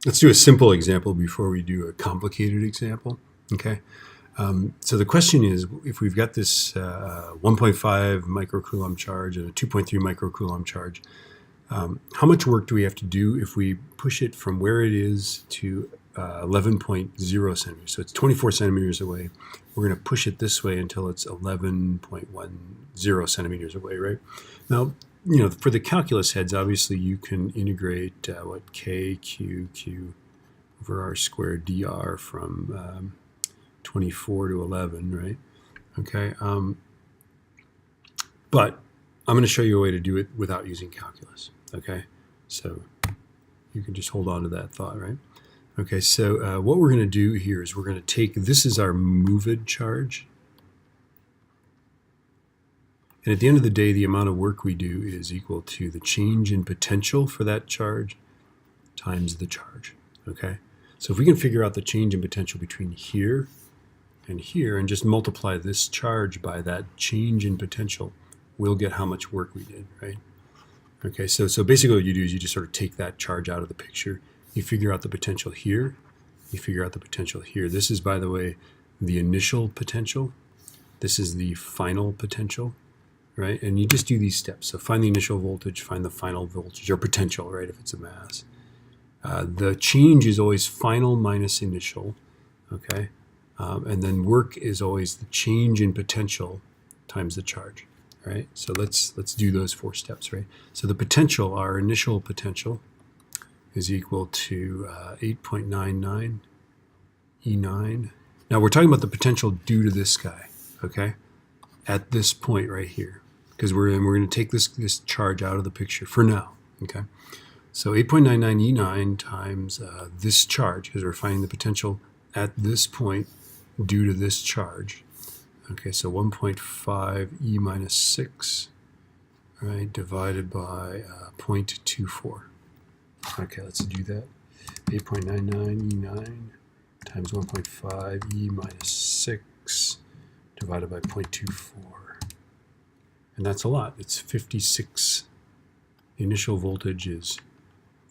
Let's do a simple example before we do a complicated example. Okay. So the question is, if we've got this 1.5 microcoulomb charge and a 2.3 microcoulomb charge, how much work do we have to do if we push it from where it is to 11.0 centimeters? So it's 24 centimeters away. We're going to push it this way until it's 11.10 centimeters away, right? Now, for the calculus heads, obviously you can integrate k, q over r squared dr from 24 to 11, right? Okay. But I'm going to show you a way to do it without using calculus. Okay. So you can just hold on to that thought, right? Okay. So what we're going to do here is we're going to take, this is our moved charge. And at the end of the day, the amount of work we do is equal to the change in potential for that charge times the charge. Okay. So if we can figure out the change in potential between here and just multiply this charge by that change in potential, we'll get how much work we did, right? Okay, so basically what you do is you just sort of take that charge out of the picture. You figure out the potential here. You figure out the potential here. This is, by the way, the initial potential. This is the final potential, right? And you just do these steps. So find the initial voltage, find the final voltage, or potential, right, if it's a mass. The change is always final minus initial, okay? And then work is always the change in potential times the charge, right? So let's do those 4 steps, right? So the potential, our initial potential, is equal to 8.99 E9. Now we're talking about the potential due to this guy, okay? At this point right here, because we're going to take this charge out of the picture for now, okay? So 8.99 E9 times this charge, because we're finding the potential at this point due to this charge. Okay, so 1.5 E minus 6, right, divided by 0.24. Okay, let's do that. 8.99 E9 times 1.5 E minus 6 divided by 0.24. And that's a lot. It's 56. The initial voltage is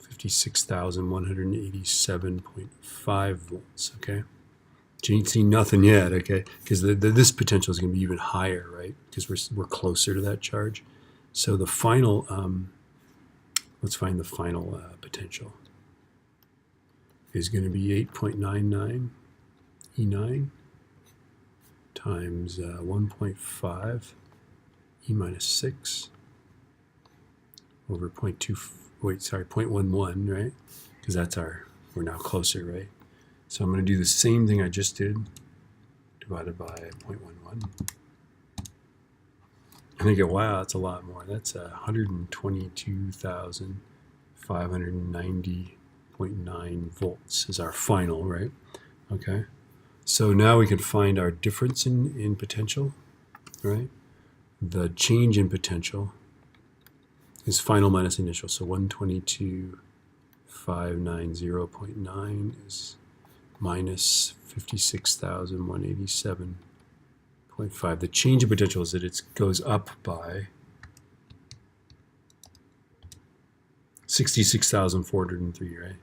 56,187.5 volts, okay? You ain't seen nothing yet, okay? Because this potential is going to be even higher, right? Because we're closer to that charge. So the final, let's find the final potential, is going to be 8.99 E9 times 1.5 E minus 6 over 0.11, right? Because that's we're now closer, right? So I'm going to do the same thing I just did, divided by 0.11. And I go, wow, that's a lot more. That's 122,590.9 volts is our final, right? Okay. So now we can find our difference in potential, right? The change in potential is final minus initial. So 122,590.9 is minus 56,187.5. The change in potential is that it goes up by 66,403, right?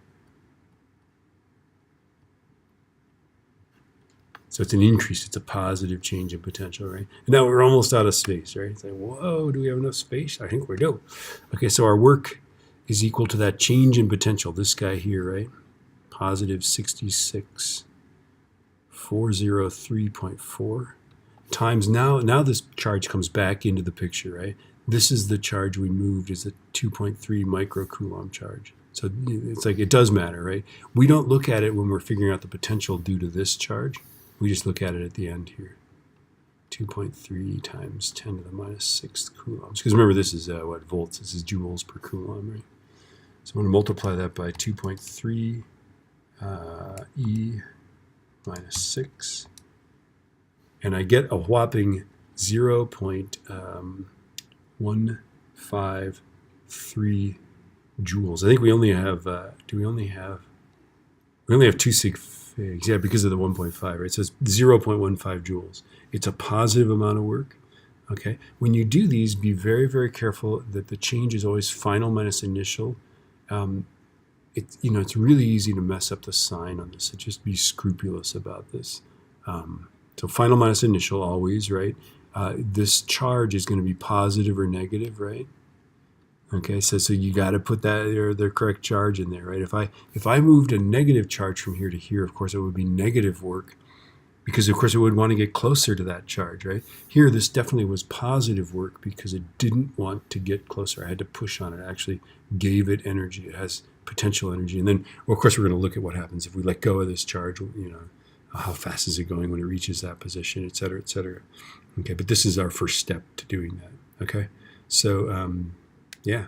So it's an increase. It's a positive change in potential, right? And now we're almost out of space, right? It's like, whoa, do we have enough space? I think we do. Okay, so our work is equal to that change in potential, this guy here, right? Positive 66,403.4 times now this charge comes back into the picture, right? This is the charge we moved, is a 2.3 microcoulomb charge. So it's like, it does matter, right? We don't look at it when we're figuring out the potential due to this charge. We just look at it at the end here. 2.3 times 10 to the minus 6 coulombs. Because remember, this is what, volts? This is joules per coulomb, right? So I'm going to multiply that by 2.3 E minus 6. And I get a whopping 0.153 joules. I think we only have, we only have 2 sig figs, yeah, because of the 1.5, right? So it's 0.15 joules. It's a positive amount of work, okay? When you do these, be very, very careful that the change is always final minus initial. it's really easy to mess up the sign on this. So just be scrupulous about this. So final minus initial always, right? This charge is going to be positive or negative, right? Okay, so you got to put that the correct charge in there, right? If I moved a negative charge from here to here, of course it would be negative work, because of course it would want to get closer to that charge, right? Here, this definitely was positive work because it didn't want to get closer. I had to push on it. I actually gave it energy. It has potential energy. And then, well, of course, we're going to look at what happens if we let go of this charge. How fast is it going when it reaches that position, et cetera, et cetera. Okay, but this is our first step to doing that. Okay, so yeah.